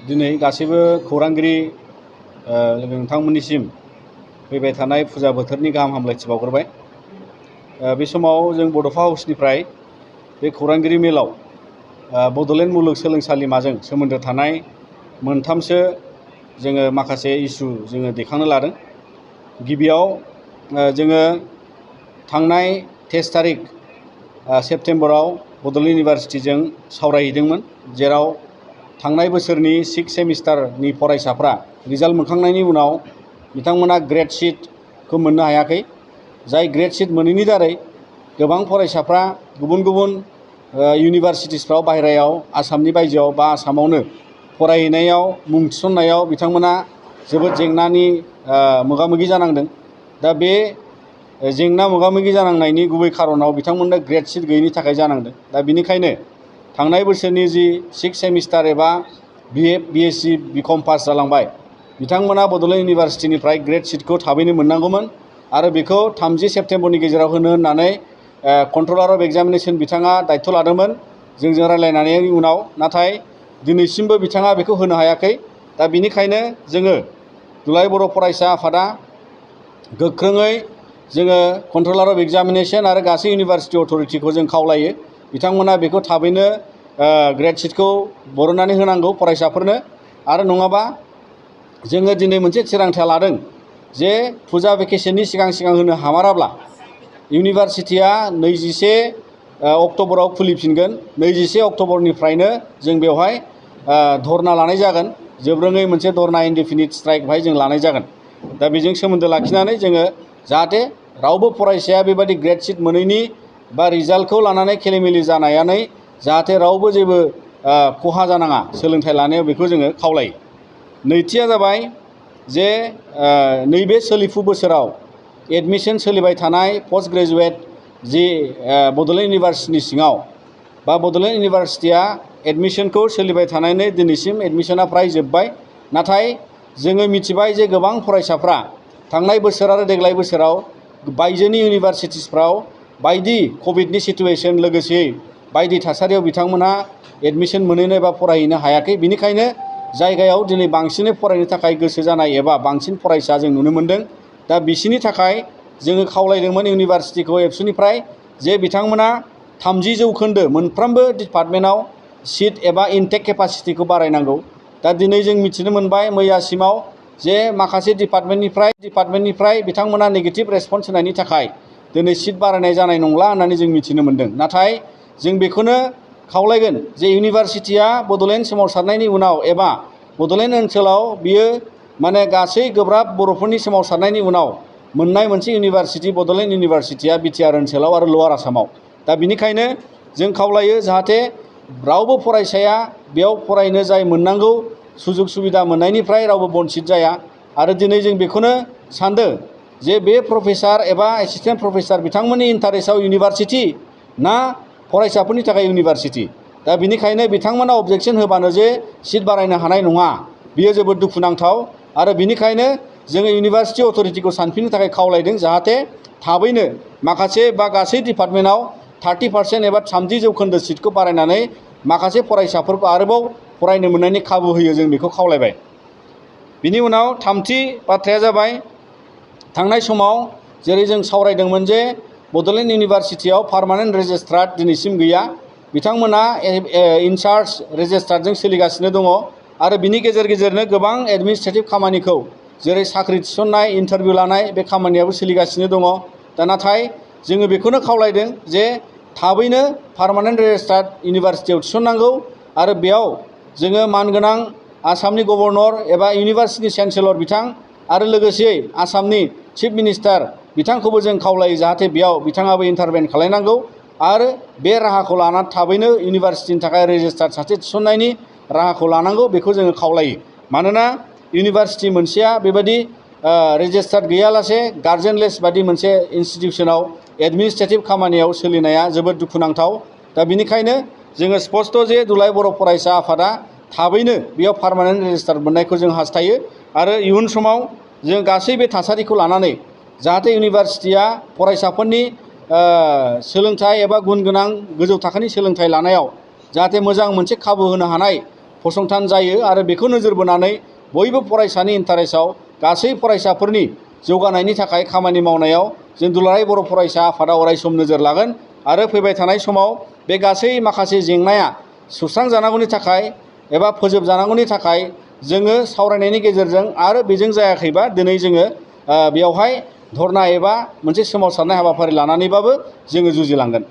दिनै गासैबो खौरांगिरि नोंथांमोननिसिम फैबाय थानाय फुजा बोथोरनि गाहाम हामलायथि बावग्रोबाय। बे समाव जों बड'फा हाउसनिफ्राय बे खौरांगिरि मेलाव बड'लेण्ड मुलुगसोलोंसालिमाजों सोमोन्दो थानाय मोनथामसो जोङो माखासे इस्यु जोङो दैखांनो लादों। गिबियाव जोङो थांनाय 23 तारिख सेप्तेम्बराव बड'लेण्ड इउनिभार्सिटिजों सावरायहैदोंमोन, जेराव थांनाय बोसोरनि 6 सेमिस्टारनि फरायसाफ्रा रिजाल्ट मोनखांनायनि उनाव बिथांमोना ग्रेड शीटखौ मोननो हायाखै। जाय ग्रेड शीट मोनैनि दारै गोबां फरायसाफ्रा गुबुन गुबुन इउनिभार्सिटिसफ्राव बाहेरायाव आसामनि बायजोआव बा आसामावनो फरायहैनायाव मुं थिसननायाव बिथांमोना जोबोद जेंनानि मोगा-मोगि जानांदों। दा बे जेंना मोगा-मोगि जानांनायनि गुबै खारनाव बिथांमोननो ग्रेड शीट गैयैनि थाखाय जानांदों। दा बिनिखायनो थांनाय बोसोरनि जि 6 सेमिस्टार एबा BA BSc BCom पास जालांबाय बिथांमोना बड'लेण्ड इउनिभार्सिटिनिफ्राय ग्रेड शीटखौ थाबैनो मोननांगौमोन आरो बेखौ 30 सेप्तेम्बरनि गेजेराव होनो होननानै कन्ट्रलार अफ एग्जामिनेशन बिथाङा दायित्व लादोंमोन जोंजों रायलायनायनि उनाव, नाथाय दिनैसिमबो बिथाङा बेखौ होनो हायाखै। दा बिनिखायनो जोङो दुलाराय बर' फरायसा आफादा गोख्रोङै जोङो कन्ट्रलार अफ एग्जामिनेशन आरो गासै इउनिभार्सिटि अथरिटिखौ जों खावलायो बिथांमोना बेखौ थाबैनो ग्रेड शीटखौ बरननानै होनांगौ फरायसाफोरनो। आरो नङाबा जोङो दिनै मोनसे थिरांथा लादों जे फुजा भेकेसननि सिगां सिगां होनो हामाराब्ला इउनिभार्सिटिया 21 अक्ट'बराव खुलिफिनगोन। 21 अक्ट'बरनिफ्रायनो जों बेवहाय धरना लानाय जागोन, जोब्रोङै मोनसे धरना इनडेफिनिट स्ट्राइक बेहाय जों लानाय जागोन। दा बेजों सोमोन्दो लाखिनानै जोङो जाहाथे रावबो फरायसाया बेबायदि ग्रेड शीट मोनैनि बा रिजाल्टखौ लानानै खेलिमेलि जानानै जाहाथे रावबो जेबो खहा जानाङा सोलोंथाइ लानायाव, बेखौ जोङो खावलायो। नैथिया जाबाय जे नैबे सोलिफु बोसोराव एडमिशन सोलिबाय थानाय पस्ट ग्रेजुवेट जि बड'लेण्ड इउनिभार्सिटिनि सिङाव बा बड'लेण्ड इउनिभार्सिटिया एडमिशनखौ सोलिबाय थानानै दिनैसिम एडमिशना फ्राय जोब्बाय। नाथाय जोङो मिथिबाय जे गोबां फरायसाफ्रा थांनाय बोसोर आरो देग्लाय बोसोराव बायजोनि इउनिभार्सिटिसफ्राव बायदि कभिडनि सिटुवेशन लोगोसेयै बायदि थासारियाव बिथांमोनहा एडमिशन मोनहैनो एबा फरायहैनो हायाखै। बिनिखायनो जायगायाव दिनै बांसिनै फरायनो थाखाय गोसो जानाय एबा बांसिन फरायसा जों नुनो मोन्दों। दा बिसिनि थाखाय जोङो खावलायदोंमोन इउनिभार्सिटिखौ एबसुनिफ्राय जे बिथांमोना 30% मोनफ्रोमबो डिपार्टमेन्टआव सिट एबा इनटेक केपासिटिखौ बारायनांगौ। दा दिनै जों मिथिनो मोनबाय मैयासिमाव जे माखासे डिपार्टमेन्टनिफ्राय बिथांमोना नेगेटिभ रेसपन्स होनायनि थाखाय दिनै सिट बारायनाय जानाय नंला होननानै जों मिथिनो मोन्दों। नाथाय जों बेखौनो खावलायगोन जे इउनिभार्सिटिया बड'लेण्ड सोमावसारनायनि उनाव एबा बड'लेण्ड ओनसोलाव बियो माने गासै गोब्राब बर'फोरनि सोमावसारनायनि उनाव मोननाय मोनसे इउनिभार्सिटि बड'लेण्ड इउनिभार्सिटिया बिटिआर ओनसोलाव आरो लवार आसामाव। दा बिनिखायनो जों खावलायो जाहाथे रावबो फरायसाया बेयाव फरायनो जाय मोननांगौ सुजुग सुबिदा मोननायनिफ्राय रावबो बन्सित जाया। आरो दिनै जों बेखौनो सानदों जे बे प्रफेसार एबा एसिस्टेन्ट प्रफेसार बिथांमोननि इन्टारेस्टआव इउनिभार्सिटि ना फरायसाफोरनि थाखाय इउनिभार्सिटि। दा बिनिखायनो बिथांमोना अबजेक्सन होबानो जे सिट बारायनो हानाय नङा, बियो जोबोद दुखुनांथाव। आरो बिनिखायनो जोङो इउनिभार्सिटि अथरिटिखौ सानफिननो थाखाय खावलायदों जाहाथे थाबैनो माखासे बा गासै डिपार्टमेन्टआव 30% एबा 30% सिटखौ बारायनानै माखासे फरायसाफोरखौ आरोबाव फरायनो मोननायनि खाबु होयो, जों बेखौ खावलायबाय। बिनि उनाव थामथि बाथ्राया जाबाय थांनाय समाव जेरै जों सावरायदोंमोन जे बड'लेण्ड इउनिभार्सिटियाव पार्मानेन्ट रेजिस्ट्रार दिनैसिम गैया। बिथांमोना इनचार्ज रेजिस्ट्रारजों सोलिगासिनो दङ आरो बिनि गेजेर गेजेरनो गोबां एडमिनिस्ट्रेटिभ खामानिखौ जेरै साख्रि थिसननाय इन्टारभिउ लानाय बे खामानियाबो सोलिगासिनो दङ। दा नाथाय जोङो बेखौनो खावलायदों जे थाबैनो पार्मानेन्ट रेजिस्ट्रार इउनिभार्सिटियाव थिसननांगौ आरो बेयाव जोङो मानगोनां आसामनि गभर्नर एबा इउनिभार्सिटिनि चेन्सेलर बिथां आरो लोगोसेयै आसामनि चिफ मिनिस्टार बिथांखौबो जों खावलायो जाहाथे बेयाव बिथाङाबो इन्टारभेन खालायनांगौ आरो बे राहाखौ लानानै थाबैनो इउनिभार्सिटिनि थाखाय रेजिस्ट्रार सासे थिसननायनि राहाखौ लानांगौ, बेखौ जोङो खावलायो। मानोना इउनिभार्सिटि मोनसेया बेबायदि रेजिस्ट्रार गैयालासे गार्जेनलेस बादि मोनसे इन्सटिटिउसनाव एडमिनिस्ट्रेटिभ खामानियाव सोलिनाया जोबोद दुखुनांथाव। दा बिनिखायनो जोङो स्पष्ट जे दुलाराय बर' फरायसा आफादा थाबैनो बेयाव पार्मानेन्ट रेजिस्ट्रार मोननायखौ जों हास्थायो आरो इयुन समाव जों गासै बे थासारिखौ लानानै जाहाथे इउनिभार्सिटिया फरायसाफोरनि सोलोंथाइ एबा गुन गोनां गोजौ थाखोनि सोलोंथाइ लानायाव जाहाथे मोजां मोनसे खाबु होनो हानाय फसंथान जायो आरो बेखौ नोजोर बोनानै बयबो फरायसानि इन्टारेस्टआव गासै फरायसाफोरनि जौगानायनि थाखाय खामानि मावनायाव जों दुलाराय बर' फरायसा आफादा अरायसम नोजोर लागोन आरो फैबाय थानाय समाव बे गासै माखासे जेंनाया सुस्रांजानांगौनि थाखाय एबा फोजोबजानांगौनि थाखाय जोङो सावरायनायनि गेजेरजों आरो बेजों जायाखैबा दिनै जोङो बेयावहाय धरना एबा मोनसे सोमावसारनाय हाबाफारि लानानैबाबो जोङो जुजिलांगोन।